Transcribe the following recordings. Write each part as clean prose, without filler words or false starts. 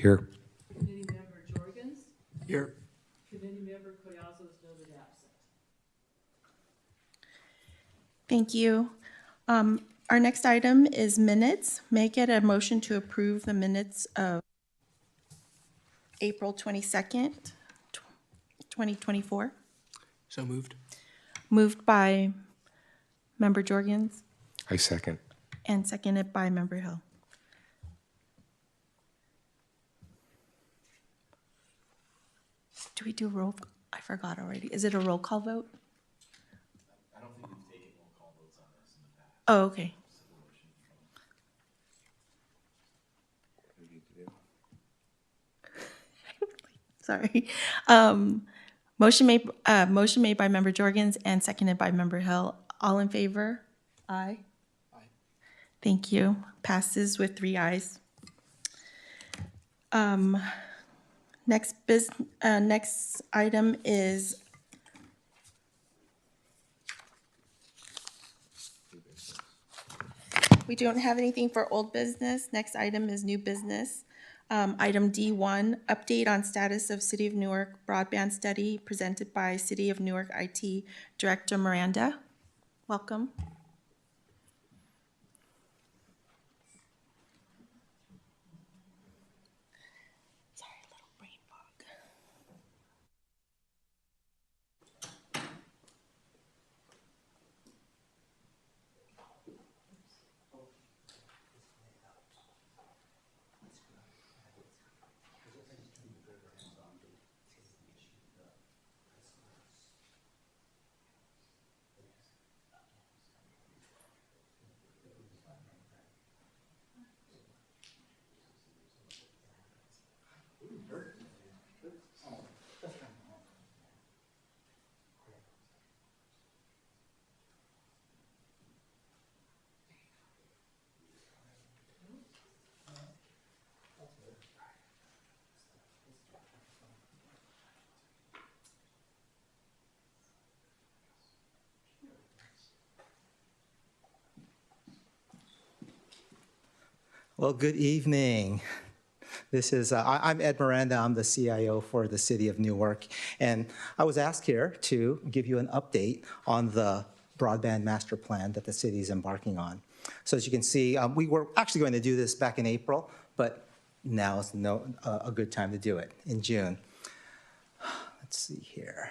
Here. Committee Member Jorgens. Here. Committee Member Collazo is noted absent. Thank you. Our next item is minutes. May I get a motion to approve the minutes of April 22nd, 2024? So moved. Moved by Member Jorgens I second. and seconded by Member Hill. Do we do roll? I forgot already. Is it a roll call vote? I don't think we've taken roll call votes on this in the past. Oh, okay. Sorry. Motion made by Member Jorgens and seconded by Member Hill. All in favor? Aye. Aye. Thank you. Passes with 3 ayes. Next item is we don't have anything for old business. Next item is new business. Item D1, update on status of City of Newark broadband study presented by City of Newark IT Director Miranda. Welcome. Sorry, a little brain fog. Well, good evening. This is, I'm Ed Miranda. I'm the CIO for the City of Newark. And I was asked here to give you an update on the broadband master plan that the city is embarking on. So as you can see, we were actually going to do this back in April, but now is a good time to do it, in June. Let's see here.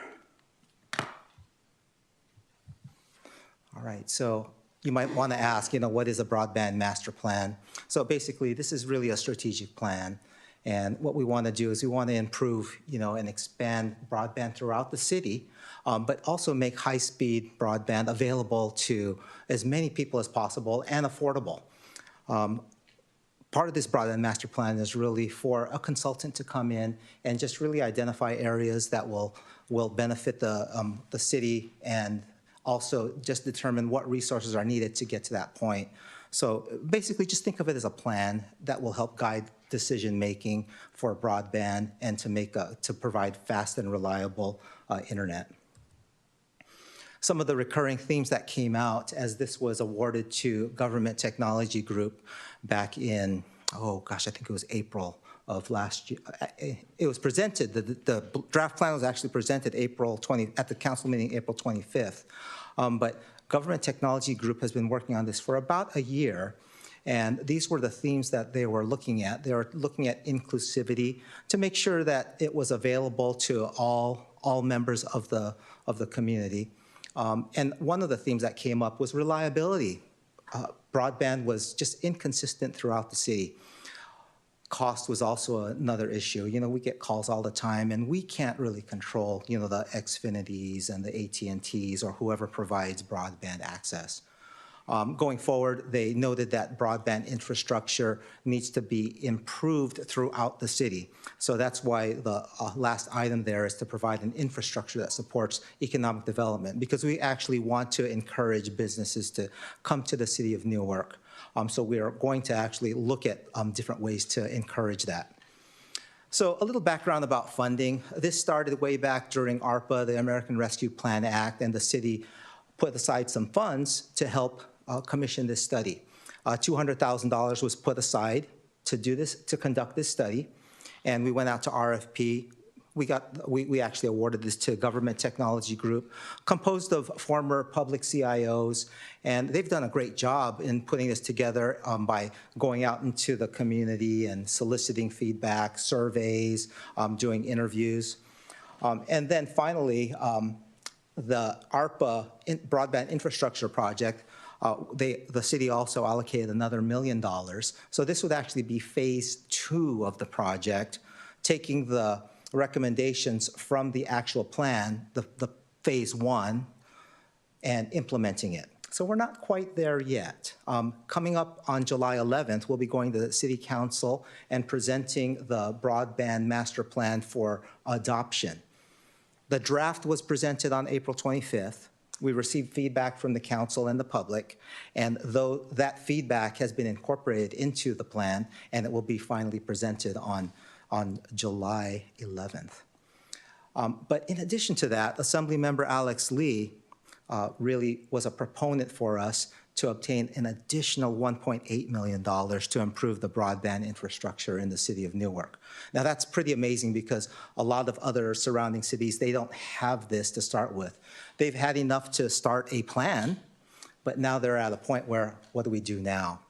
All right, so you might want to ask, what is a broadband master plan? So basically, this is really a strategic plan. And what we want to do is we want to improve, and expand broadband throughout the city, but also make high-speed broadband available to as many people as possible and affordable. Part of this broadband master plan is really for a consultant to come in and just really identify areas that will benefit the city, and also just determine what resources are needed to get to that point. So basically, just think of it as a plan that will help guide decision-making for broadband and to provide fast and reliable internet. Some of the recurring themes that came out as this was awarded to Government Technology Group back in, I think it was April of last year. It was presented, the draft plan was actually presented at the council meeting April 25th. But Government Technology Group has been working on this for about a year, and these were the themes that they were looking at. They were looking at inclusivity to make sure that it was available to all members of the community. And one of the themes that came up was reliability. Broadband was just inconsistent throughout the city. Cost was also another issue. We get calls all the time, and we can't really control, the Xfinities and the AT&Ts or whoever provides broadband access. Going forward, they noted that broadband infrastructure needs to be improved throughout the city. So that's why the last item there is to provide an infrastructure that supports economic development, because we actually want to encourage businesses to come to the city of Newark. So we are going to actually look at different ways to encourage that. So a little background about funding. This started way back during ARPA, the American Rescue Plan Act, and the city put aside some funds to help commission this study. $200,000 was put aside to conduct this study. and we went out to RFP. We actually awarded this to Government Technology Group, composed of former public CIOs, and they've done a great job in putting this together by going out into the community and soliciting feedback, surveys, doing interviews. And then finally, the ARPA broadband infrastructure project, the city also allocated another $1 million. So this would actually be phase 2 of the project, taking the recommendations from the actual plan, the phase 1, and implementing it. So we're not quite there yet. Coming up on July 11th, we'll be going to the City Council and presenting the broadband master plan for adoption. The draft was presented on April 25th. We received feedback from the council and the public, and though that feedback has been incorporated into the plan, and it will be finally presented on July 11th. But in addition to that, Assemblymember Alex Lee really was a proponent for us to obtain an additional $1.8 million to improve the broadband infrastructure in the city of Newark. Now that's pretty amazing because a lot of other surrounding cities, they don't have this to start with. They've had enough to start a plan, but now they're at a point where, what do we do now?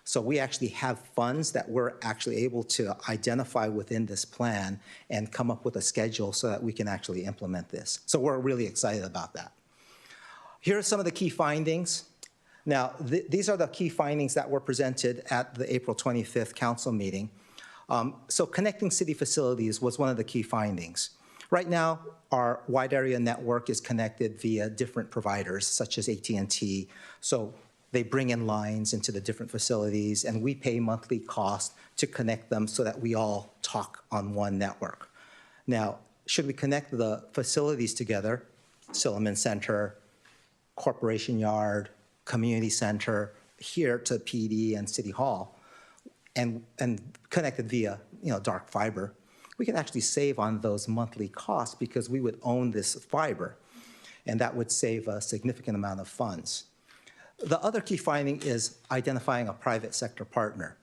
So we actually have funds that we're actually able to identify within this plan and come up with a schedule so that we can actually implement this. So we're really excited about that. Here are some of the key findings. Now, these are the key findings that were presented at the April 25th council meeting. So connecting city facilities was one of the key findings. Right now, our wide area network is connected via different providers, such as AT&T. So they bring in lines into the different facilities, and we pay monthly cost to connect them so that we all talk on one network. Now, should we connect the facilities together, Silliman Center, Corporation Yard, Community Center, here to PD and City Hall, and connected via dark fiber, we can actually save on those monthly costs because we would own this fiber, and that would save a significant amount of funds. The other key finding is identifying a private sector partner.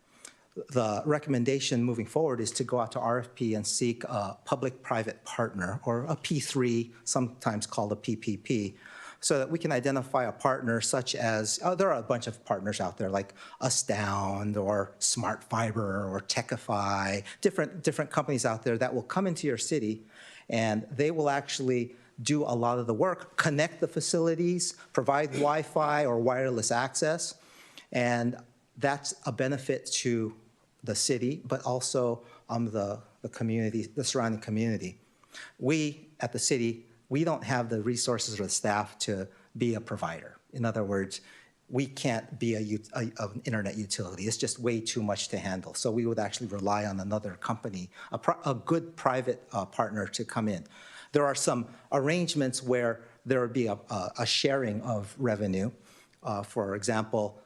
The recommendation moving forward is to go out to RFP and seek a public-private partner, or a P3, sometimes called a PPP, so that we can identify a partner such as, there are a bunch of partners out there like Astound or Smart Fiber or Techify, different companies out there that will come into your city, and they will actually do a lot of the work, connect the facilities, provide Wi-Fi or wireless access, and that's a benefit to the city, but also the community, the surrounding community. We, at the city, we don't have the resources or the staff to be a provider. In other words, we can't be an internet utility. It's just way too much to handle. So we would actually rely on another company, a good private partner to come in. There are some arrangements where there would be a sharing of revenue. For example,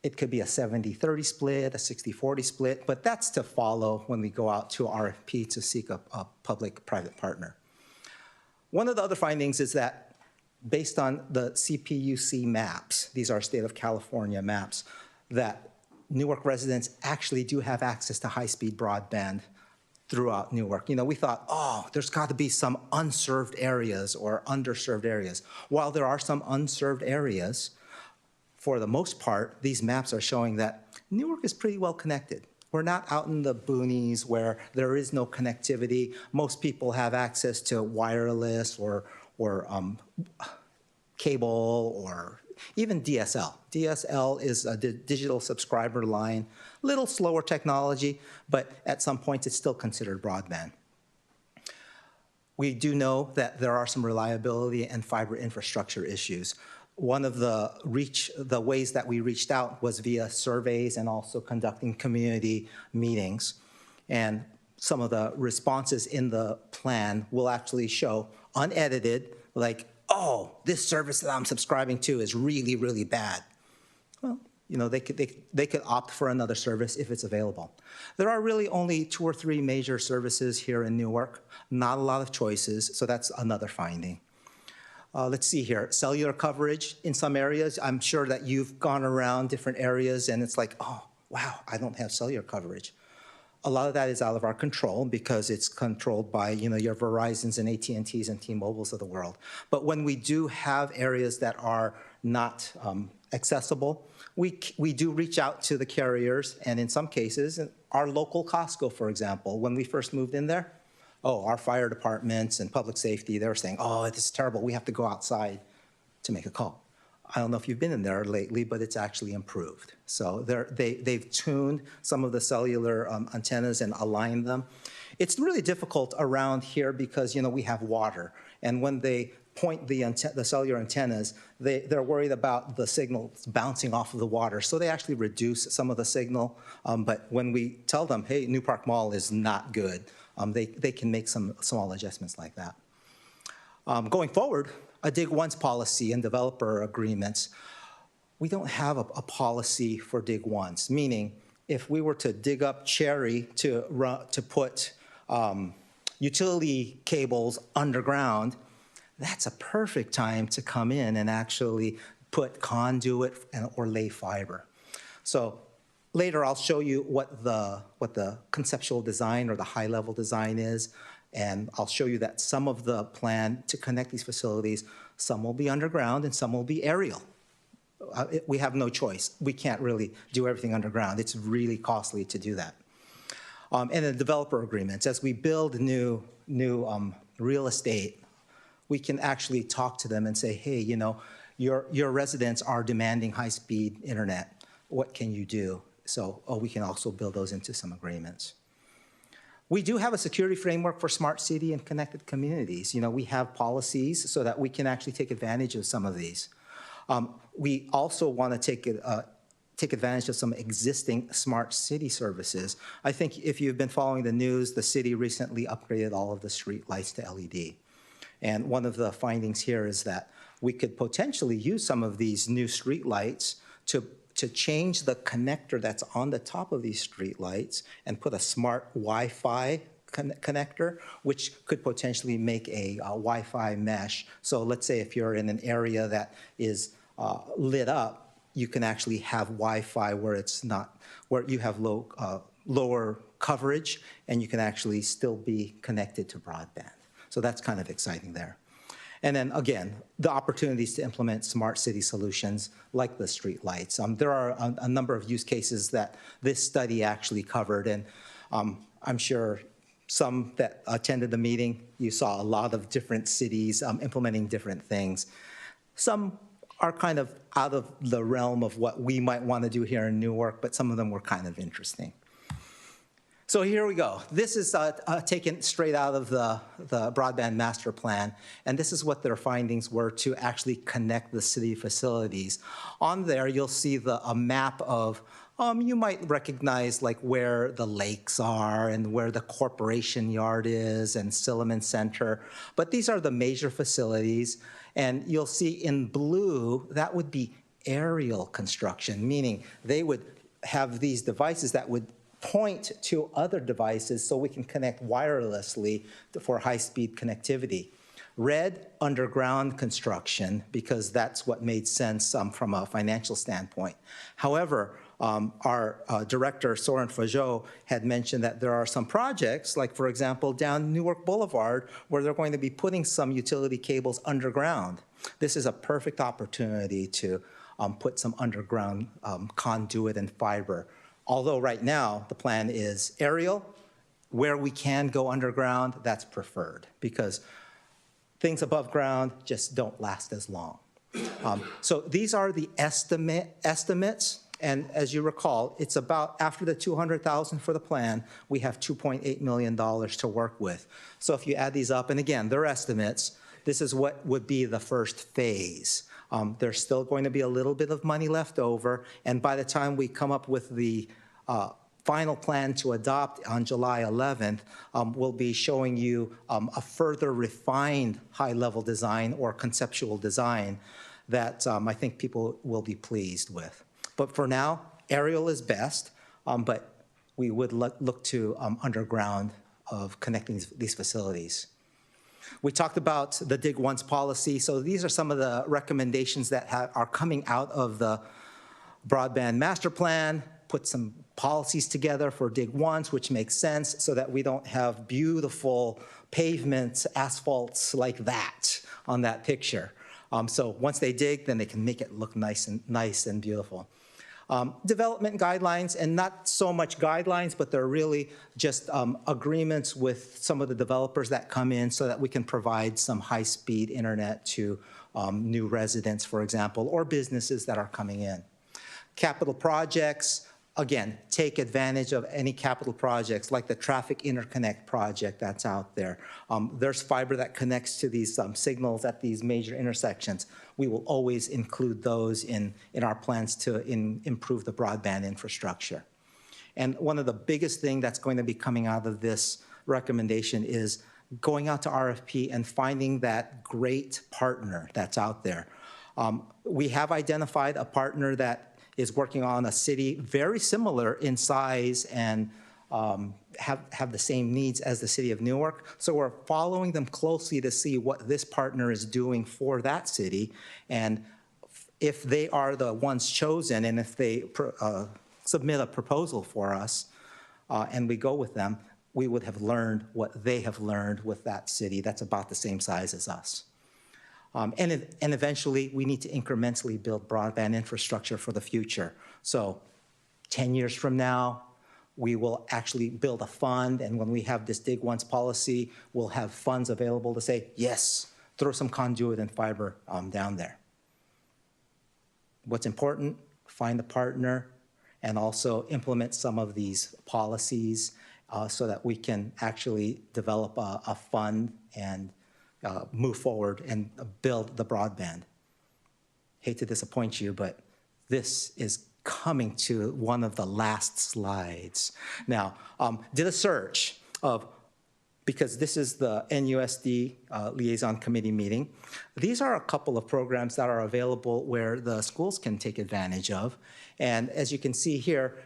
it could be a 70-30 split, a 60-40 split, but that's to follow when we go out to RFP to seek a public-private partner. One of the other findings is that based on the CPUC maps, these are state of California maps, that Newark residents actually do have access to high-speed broadband throughout Newark. We thought, oh, there's got to be some unserved areas or underserved areas. While there are some unserved areas, for the most part, these maps are showing that Newark is pretty well connected. We're not out in the boonies where there is no connectivity. Most people have access to wireless or cable or even DSL. DSL is a digital subscriber line, little slower technology, but at some point it's still considered broadband. We do know that there are some reliability and fiber infrastructure issues. One of the ways that we reached out was via surveys and also conducting community meetings. And some of the responses in the plan will actually show unedited, like, oh, this service that I'm subscribing to is really, really bad. Well, they could opt for another service if it's available. There are really only 2 or 3 major services here in Newark, not a lot of choices, so that's another finding. Let's see here, cellular coverage in some areas. I'm sure that you've gone around different areas and it's like, oh, wow, I don't have cellular coverage. A lot of that is out of our control because it's controlled by, your Verizons and AT&Ts and T-Mobiles of the world. But when we do have areas that are not accessible, we do reach out to the carriers, and in some cases, our local Costco, for example, when we first moved in there, our fire departments and public safety, they were saying, this is terrible, we have to go outside to make a call. I don't know if you've been in there lately, but it's actually improved. So they've tuned some of the cellular antennas and aligned them. It's really difficult around here because, we have water. And when they point the cellular antennas, they're worried about the signal bouncing off of the water. So they actually reduce some of the signal. But when we tell them, hey, New Park Mall is not good, they can make some small adjustments like that. Going forward, a dig once policy and developer agreements, we don't have a policy for dig once, meaning if we were to dig up Cherry to put utility cables underground, that's a perfect time to come in and actually put conduit or lay fiber. So later I'll show you what the conceptual design or the high-level design is, and I'll show you that some of the plan to connect these facilities, some will be underground and some will be aerial. We have no choice. We can't really do everything underground. It's really costly to do that. And the developer agreements, as we build new real estate, we can actually talk to them and say, hey, your residents are demanding high-speed internet. What can you do? So we can also build those into some agreements. We do have a security framework for smart city and connected communities. We have policies so that we can actually take advantage of some of these. We also want to take advantage of some existing smart city services. I think if you've been following the news, the city recently upgraded all of the street lights to LED. And one of the findings here is that we could potentially use some of these new street lights to change the connector that's on the top of these street lights and put a smart Wi-Fi connector, which could potentially make a Wi-Fi mesh. So let's say if you're in an area that is lit up, you can actually have Wi-Fi where you have lower coverage, and you can actually still be connected to broadband. So that's kind of exciting there. And then again, the opportunities to implement smart city solutions like the street lights. There are a number of use cases that this study actually covered, and I'm sure some that attended the meeting, you saw a lot of different cities implementing different things. Some are kind of out of the realm of what we might want to do here in Newark, but some of them were kind of interesting. So here we go. This is taken straight out of the broadband master plan, and this is what their findings were to actually connect the city facilities. On there, you'll see a map of, you might recognize like where the lakes are and where the corporation yard is and Silliman Center, but these are the major facilities, and you'll see in blue, that would be aerial construction, meaning they would have these devices that would point to other devices so we can connect wirelessly for high-speed connectivity. Red, underground construction, because that's what made sense from a financial standpoint. However, our director, Soren Fajot, had mentioned that there are some projects, like for example, down Newark Boulevard, where they're going to be putting some utility cables underground. This is a perfect opportunity to put some underground conduit and fiber. Although right now, the plan is aerial. Where we can go underground, that's preferred because things above ground just don't last as long. So these are the estimates. And as you recall, it's about after the $200,000 for the plan, we have $2.8 million to work with. So if you add these up, and again, they're estimates, this is what would be the first phase. There's still going to be a little bit of money left over, and by the time we come up with the final plan to adopt on July 11th, we'll be showing you a further refined high-level design or conceptual design that I think people will be pleased with. But for now, aerial is best, but we would look to underground of connecting these facilities. We talked about the dig once policy. So these are some of the recommendations that are coming out of the broadband master plan. put some policies together for dig once, which makes sense, so that we don't have beautiful pavements, asphalts like that on that picture. So once they dig, then they can make it look nice and beautiful. Development guidelines, and not so much guidelines, but they're really just agreements with some of the developers that come in so that we can provide some high-speed internet to new residents, for example, or businesses that are coming in. Capital projects, again, take advantage of any capital projects like the traffic interconnect project that's out there. There's fiber that connects to these signals at these major intersections. We will always include those in our plans to improve the broadband infrastructure. And one of the biggest things that's going to be coming out of this recommendation is going out to RFP and finding that great partner that's out there. We have identified a partner that is working on a city very similar in size and have the same needs as the city of Newark. So we're following them closely to see what this partner is doing for that city. And if they are the ones chosen, and if they submit a proposal for us and we go with them, we would have learned what they have learned with that city that's about the same size as us. And eventually, we need to incrementally build broadband infrastructure for the future. So 10 years from now, we will actually build a fund, and when we have this dig once policy, we'll have funds available to say, yes, throw some conduit and fiber down there. What's important? Find a partner and also implement some of these policies so that we can actually develop a fund and move forward and build the broadband. Hate to disappoint you, but this is coming to one of the last slides. Now, did a search of, because this is the NUSD Liaison Committee meeting, these are a couple of programs that are available where the schools can take advantage of. And as you can see here,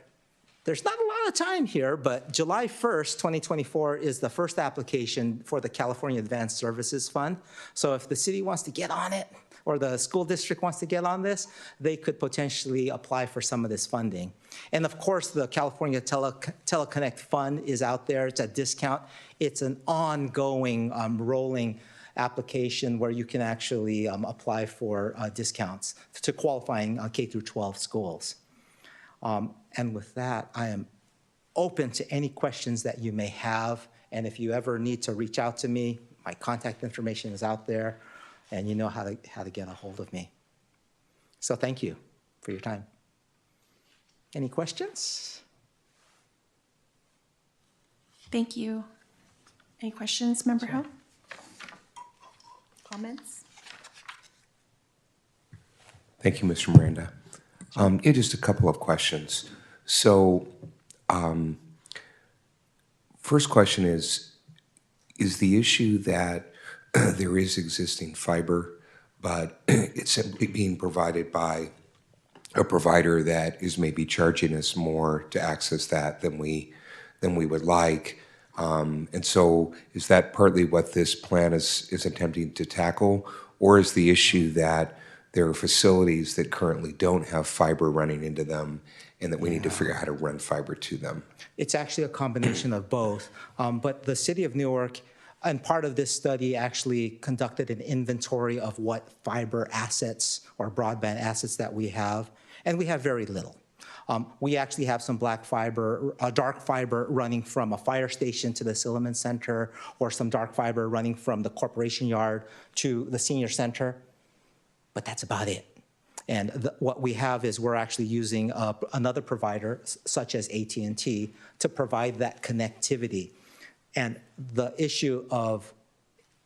there's not a lot of time here, but July 1st, 2024 is the first application for the California Advanced Services Fund. So if the city wants to get on it, or the school district wants to get on this, they could potentially apply for some of this funding. And of course, the California Teleconnect Fund is out there. It's a discount. It's an ongoing rolling application where you can actually apply for discounts to qualifying K through 12 schools. And with that, I am open to any questions that you may have. And if you ever need to reach out to me, my contact information is out there, and you know how to get a hold of me. So thank you for your time. Any questions? Thank you. Any questions, Member Ho? Comments? Thank you, Mr. Miranda. Yeah, just a couple of questions. So, first question is the issue that there is existing fiber, but it's simply being provided by a provider that is maybe charging us more to access that than we would like. And so is that partly what this plan is attempting to tackle, or is the issue that there are facilities that currently don't have fiber running into them and that we need to figure out how to run fiber to them? It's actually a combination of both. But the city of Newark, and part of this study, actually conducted an inventory of what fiber assets or broadband assets that we have, and we have very little. We actually have some black fiber, dark fiber running from a fire station to the Silliman Center, or some dark fiber running from the Corporation Yard to the Senior Center, but that's about it. And what we have is we're actually using another provider, such as AT&T, to provide that connectivity. And the issue of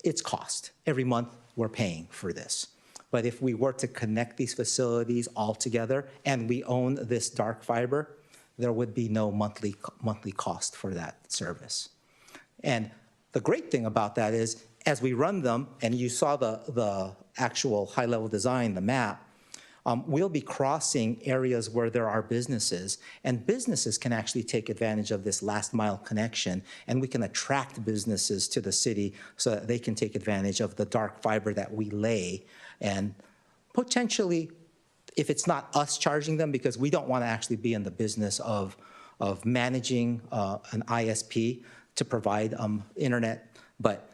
its cost. Every month we're paying for this. But if we were to connect these facilities all together and we own this dark fiber, there would be no monthly cost for that service. And the great thing about that is, as we run them, and you saw the actual high-level design, the map, we'll be crossing areas where there are businesses, and businesses can actually take advantage of this last-mile connection, and we can attract businesses to the city so that they can take advantage of the dark fiber that we lay, and potentially if it's not us charging them, because we don't want to actually be in the business of managing an ISP to provide internet, but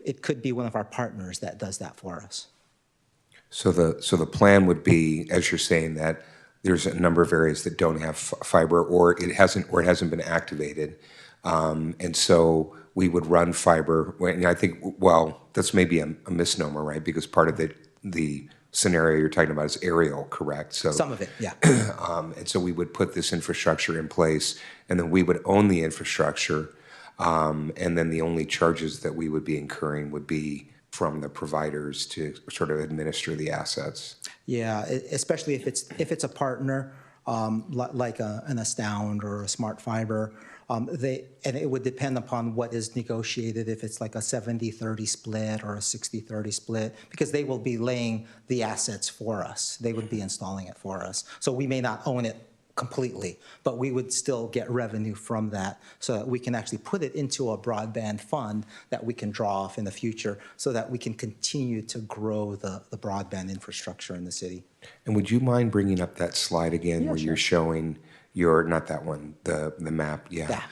it could be one of our partners that does that for us. So the plan would be, as you're saying, that there's a number of areas that don't have fiber, or it hasn't been activated, and so we would run fiber. And I think, well, that's maybe a misnomer, right? Because part of the scenario you're talking about is aerial, correct? So Some of it, yeah. and so we would put this infrastructure in place, and then we would own the infrastructure, and then the only charges that we would be incurring would be from the providers to sort of administer the assets. Yeah, especially if it's a partner like an Astound or a Smart Fiber, and it would depend upon what is negotiated, if it's like a 70-30 split or a 60-30 split, because they will be laying the assets for us. They would be installing it for us. So we may not own it completely, but we would still get revenue from that so that we can actually put it into a broadband fund that we can draw off in the future so that we can continue to grow the broadband infrastructure in the city. And would you mind bringing up that slide again where you're showing not that one, the map? Yeah.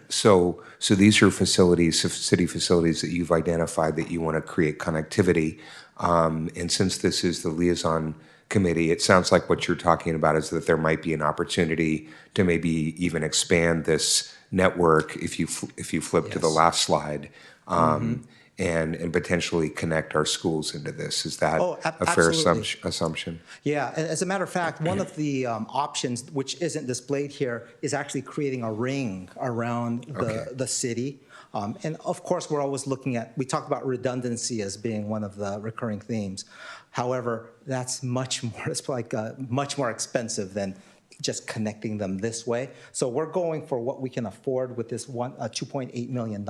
So these are facilities, city facilities that you've identified that you want to create connectivity. And since this is the Liaison Committee, it sounds like what you're talking about is that there might be an opportunity to maybe even expand this network if you flip to the last slide, and potentially connect our schools into this. Is that a fair assumption? Yeah, and as a matter of fact, one of the options, which isn't displayed here, is actually creating a ring around the city. And of course, we're always looking at, we talk about redundancy as being one of the recurring themes. However, that's much more expensive than just connecting them this way. So we're going for what we can afford with this $2.8 million.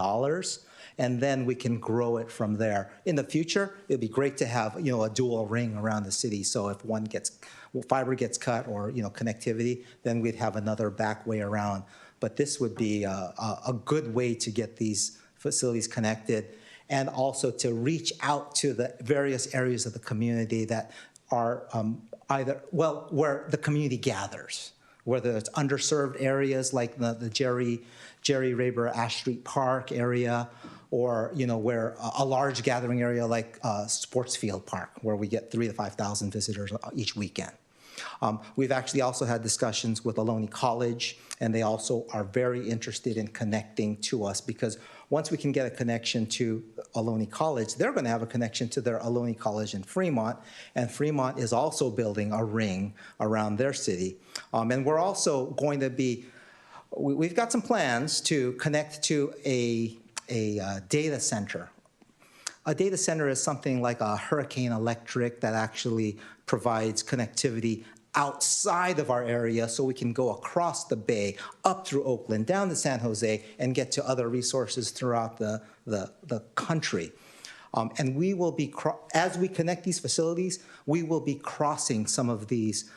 And then we can grow it from there. In the future, it'd be great to have a dual ring around the city. So if fiber gets cut or connectivity, then we'd have another back way around. But this would be a good way to get these facilities connected, and also to reach out to the various areas of the community that are where the community gathers, whether it's underserved areas like the Jerry Raber Ash Street Park area, or where a large gathering area like Sportsfield Park, where we get 3,000 to 5,000 visitors each weekend. We've actually also had discussions with Ohlone College, and they also are very interested in connecting to us, because once we can get a connection to Ohlone College, they're going to have a connection to their Ohlone College in Fremont, and Fremont is also building a ring around their city. And we're also going to be, we've got some plans to connect to a data center. A data center is something like a Hurricane Electric that actually provides connectivity outside of our area, so we can go across the bay, up through Oakland, down to San Jose, and get to other resources throughout the country. And we will be, as we connect these facilities, we will be crossing some of these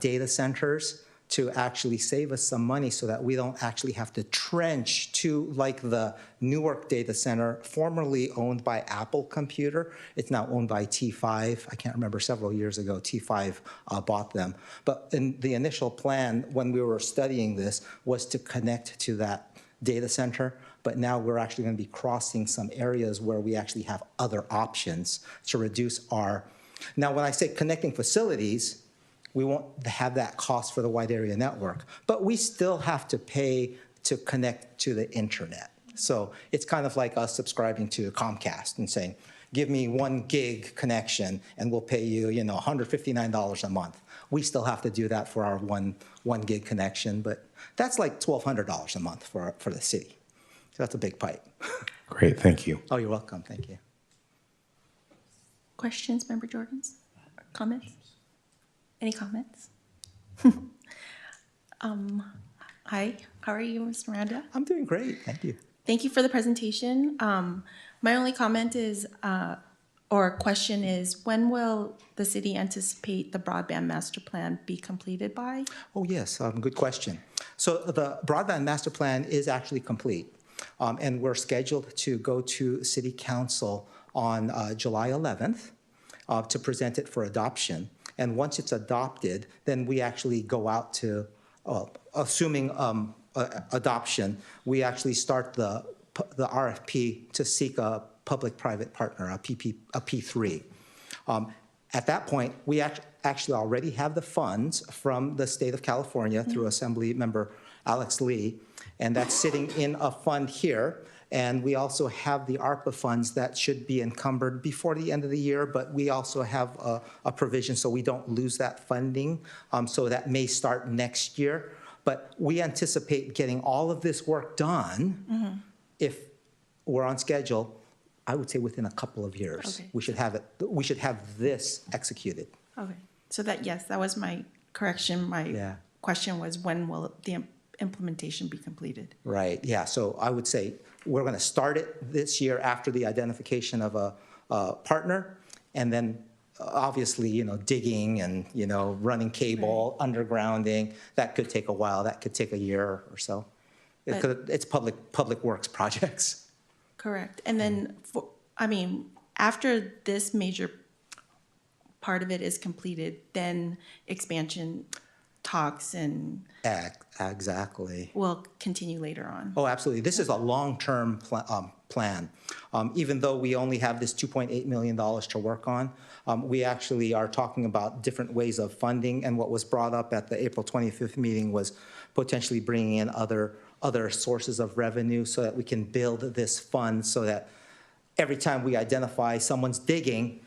data centers to actually save us some money so that we don't actually have to trench to, like the Newark data center, formerly owned by Apple Computer. It's now owned by T5. I can't remember, several years ago, T5 bought them. But in the initial plan, when we were studying this, was to connect to that data center. But now we're actually going to be crossing some areas where we actually have other options to reduce our. Now, when I say connecting facilities, we won't have that cost for the wide area network, but we still have to pay to connect to the internet. So it's kind of like us subscribing to Comcast and saying, give me 1 gig connection and we'll pay you, $159 a month. We still have to do that for our one gig connection, but that's like $1,200 a month for the city. So that's a big pipe. Great, thank you. Oh, you're welcome, thank you. Questions, Member Jorgens? Comments? Any comments? Hi, how are you, Mr. Miranda? I'm doing great, thank you. Thank you for the presentation. My only comment is, or question is, when will the city anticipate the broadband master plan be completed by? Oh, yes, good question. So the broadband master plan is actually complete, and we're scheduled to go to City Council on July 11th to present it for adoption. And once it's adopted, then we actually go out to, assuming adoption, we actually start the RFP to seek a public-private partner, a P3. At that point, we actually already have the funds from the state of California through Assembly Member Alex Lee, and that's sitting in a fund here. And we also have the ARPA funds that should be encumbered before the end of the year, but we also have a provision so we don't lose that funding. So that may start next year. But we anticipate getting all of this work done if we're on schedule. I would say within a couple of years, Okay. we should have it. We should have this executed. Okay, so that, yes, that was my correction. My Yeah. question was, when will the implementation be completed? Right. Yeah. So I would say we're going to start it this year after the identification of a partner, and then obviously, digging and running cable, undergrounding. That could take a while. That could take a year or so. It's public works projects. Correct. And then, after this major part of it is completed, then expansion talks and Exactly. will continue later on. Oh, absolutely. This is a long-term plan. Even though we only have this $2.8 million to work on, we actually are talking about different ways of funding. And what was brought up at the April 25th meeting was potentially bringing in other sources of revenue so that we can build this fund so that every time we identify someone's digging,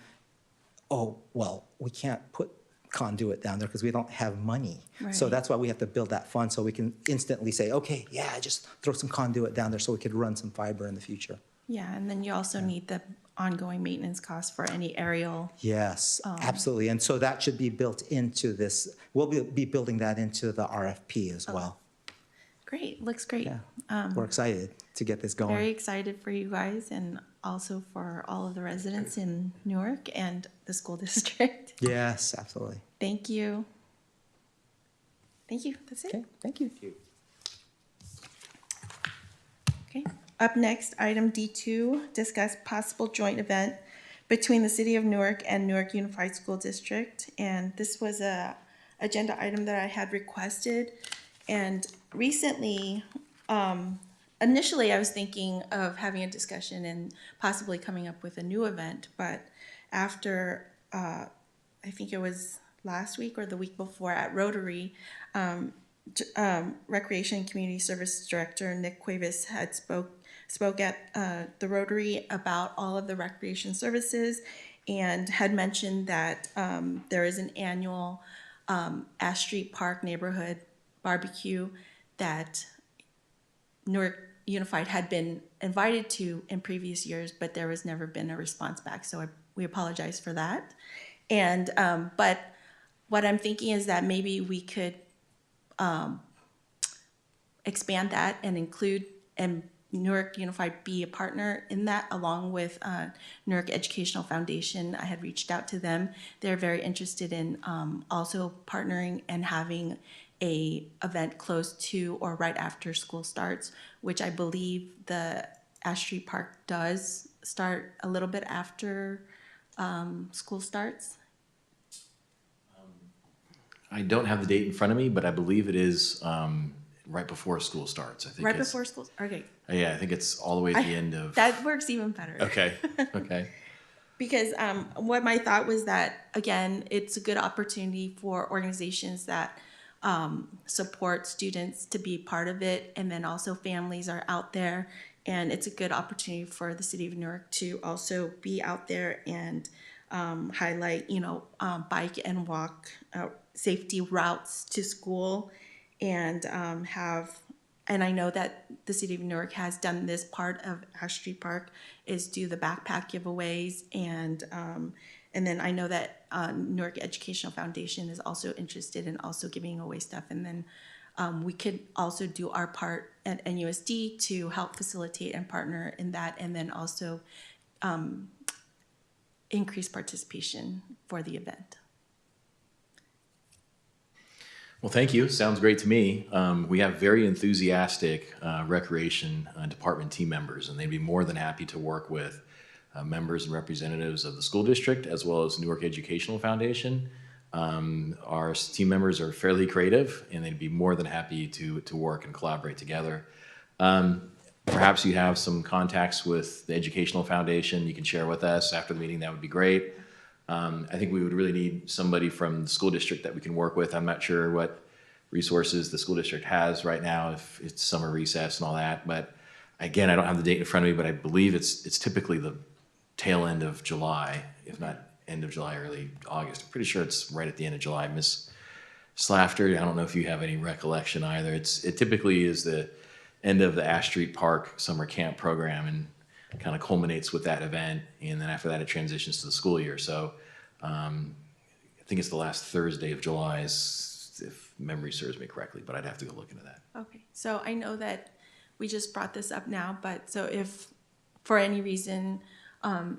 we can't put conduit down there because we don't have money. So Right. that's why we have to build that fund so we can instantly say, okay, yeah, just throw some conduit down there so we could run some fiber in the future. Yeah, and then you also need the ongoing maintenance costs for any aerial. Yes, absolutely. And so that should be built into this. We'll be building that into the RFP as well. Great, looks great. Yeah, we're excited to get this going. Very excited for you guys and also for all of the residents in Newark and the school district. Yes, absolutely. Thank you. Thank you, that's it. Okay, thank you. Okay, up next, item D2, discuss possible joint event between the City of Newark and Newark Unified School District. And this was a agenda item that I had requested. And recently, initially I was thinking of having a discussion and possibly coming up with a new event, but after, I think it was last week or the week before at Rotary, Recreation and Community Service Director Nick Cuevas had spoke at the Rotary about all of the recreation services and had mentioned that there is an annual Ash Street Park neighborhood barbecue that Newark Unified had been invited to in previous years, but there was never been a response back. So we apologize for that. And but what I'm thinking is that maybe we could expand that and include and Newark Unified be a partner in that, along with Newark Educational Foundation. I had reached out to them. They're very interested in also partnering and having a event close to or right after school starts, which I believe the Ash Street Park does start a little bit after school starts. I don't have the date in front of me, but I believe it is right before school starts. I think Right it's, before school, okay. Yeah, I think it's all the way at the end of. That works even better. Okay. Okay. Because what my thought was that, again, it's a good opportunity for organizations that support students to be part of it, and then also families are out there, and it's a good opportunity for the City of Newark to also be out there and highlight, bike and walk safety routes to school, and and I know that the City of Newark has done this part of Ash Street Park is do the backpack giveaways, and then I know that Newark Educational Foundation is also interested in also giving away stuff, and then we could also do our part at NUSD to help facilitate and partner in that, and then also increase participation for the event. Well, thank you. Sounds great to me. We have very enthusiastic recreation department team members, and they'd be more than happy to work with members and representatives of the school district as well as Newark Educational Foundation Our team members are fairly creative, and they'd be more than happy to work and collaborate together. Perhaps you have some contacts with the Educational Foundation you can share with us after the meeting. That would be great. I think we would really need somebody from the school district that we can work with. I'm not sure what resources the school district has right now, if it's summer recess and all that. But again, I don't have the date in front of me, but I believe it's typically the tail end of July, if not end of July, early August. I'm pretty sure it's right at the end of July. Miss Slafter, I don't know if you have any recollection either. It typically is the end of the Ash Street Park summer camp program and kind of culminates with that event. And then after that, it transitions to the school year. So I think it's the last Thursday of July, if memory serves me correctly, but I'd have to go look into that. Okay, so I know that we just brought this up now, but so if for any reason,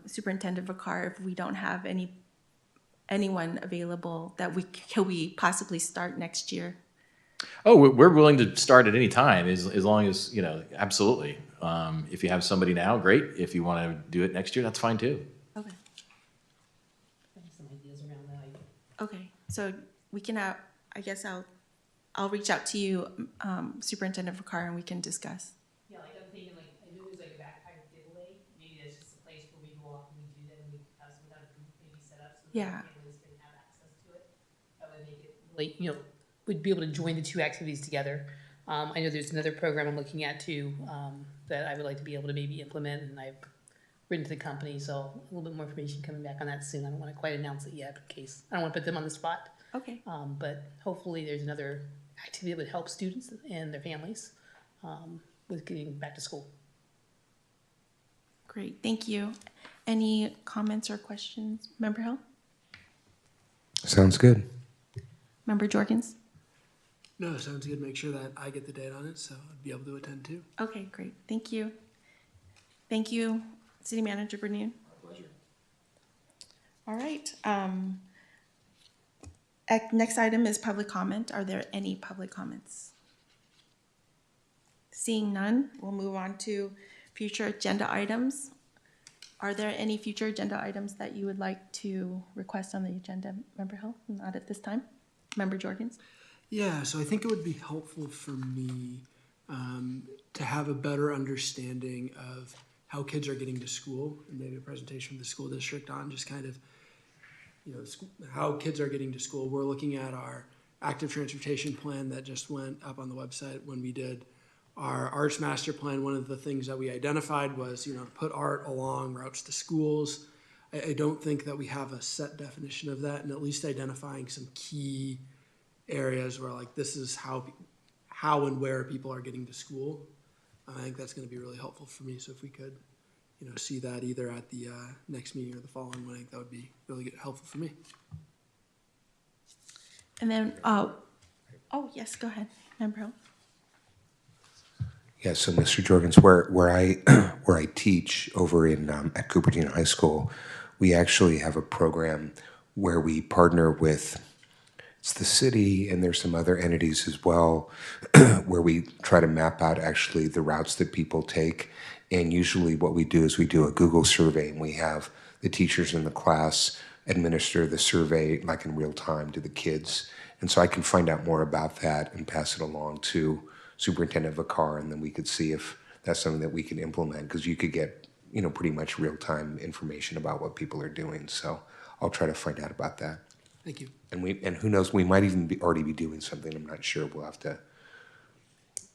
Superintendent Vacar, if we don't have anyone available, can we possibly start next year? Oh, we're willing to start at any time as long as, absolutely. If you have somebody now, great. If you want to do it next year, that's fine too. Okay. I have some ideas around that. Okay, so we can have, I guess I'll reach out to you, Superintendent Vacar, and we can discuss. Yeah, like I'm thinking, like, I knew it was like a backpack giveaway. Maybe that's just a place where we go off and we do that and we have some kind of group maybe set up so that Yeah. families can have access to it. That would make it really, we'd be able to join the two activities together. I know there's another program I'm looking at too, that I would like to be able to maybe implement, and I've written to the company, so a little bit more information coming back on that soon. I don't want to quite announce it yet in case, I don't want to put them on the spot. Okay. But hopefully there's another activity that would help students and their families with getting back to school. Great, thank you. Any comments or questions? Member Hill? Sounds good. Member Jorgens? No, sounds good. Make sure that I get the date on it, so I'd be able to attend too. Okay, great, thank you. Thank you, City Manager Bernier. Pleasure. All right. Next item is public comment. Are there any public comments? Seeing none, we'll move on to future agenda items. Are there any future agenda items that you would like to request on the agenda, Member Hill? Not at this time. Member Jorgens? Yeah, so I think it would be helpful for me to have a better understanding of how kids are getting to school, and maybe a presentation from the school district on just kind of, how kids are getting to school. We're looking at our active transportation plan that just went up on the website when we did our arts master plan. One of the things that we identified was, to put art along routes to schools. I don't think that we have a set definition of that, and at least identifying some key areas where like this is how and where people are getting to school. I think that's going to be really helpful for me. So if we could, see that either at the next meeting or the following one, I think that would be really helpful for me. And then, yes, go ahead, Member Hill. Yeah, so Mr. Jorgens, where I teach over in at Cupertine High School, we actually have a program where we partner with it's the city and there's some other entities as well, where we try to map out actually the routes that people take. And usually what we do is we do a Google survey, and we have the teachers in the class administer the survey like in real time to the kids. And so I can find out more about that and pass it along to Superintendent Vacar, and then we could see if that's something that we can implement, because you could get, pretty much real-time information about what people are doing. So I'll try to find out about that. Thank you. And who knows, we might even already be doing something. I'm not sure. We'll have to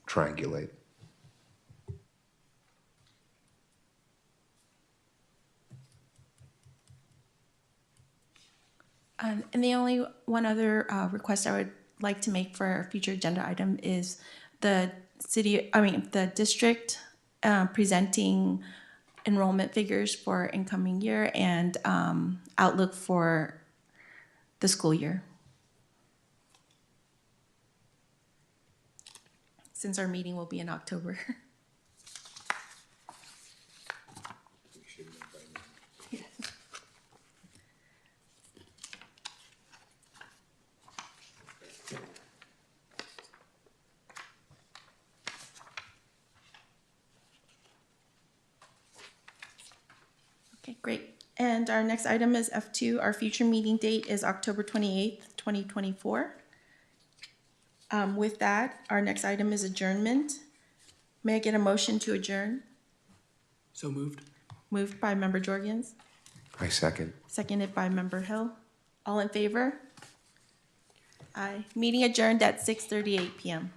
triangulate. And the only one other request I would like to make for a future agenda item is the district presenting enrollment figures for incoming year and outlook for the school year. Since our meeting will be in October. Yes. Okay, great. And our next item is F2. Our future meeting date is October 28th, 2024. With that, our next item is adjournment. May I get a motion to adjourn? So moved. Moved by Member Jorgens, I second. seconded by Member Hill. All in favor? Aye. Meeting adjourned at 6:38 PM.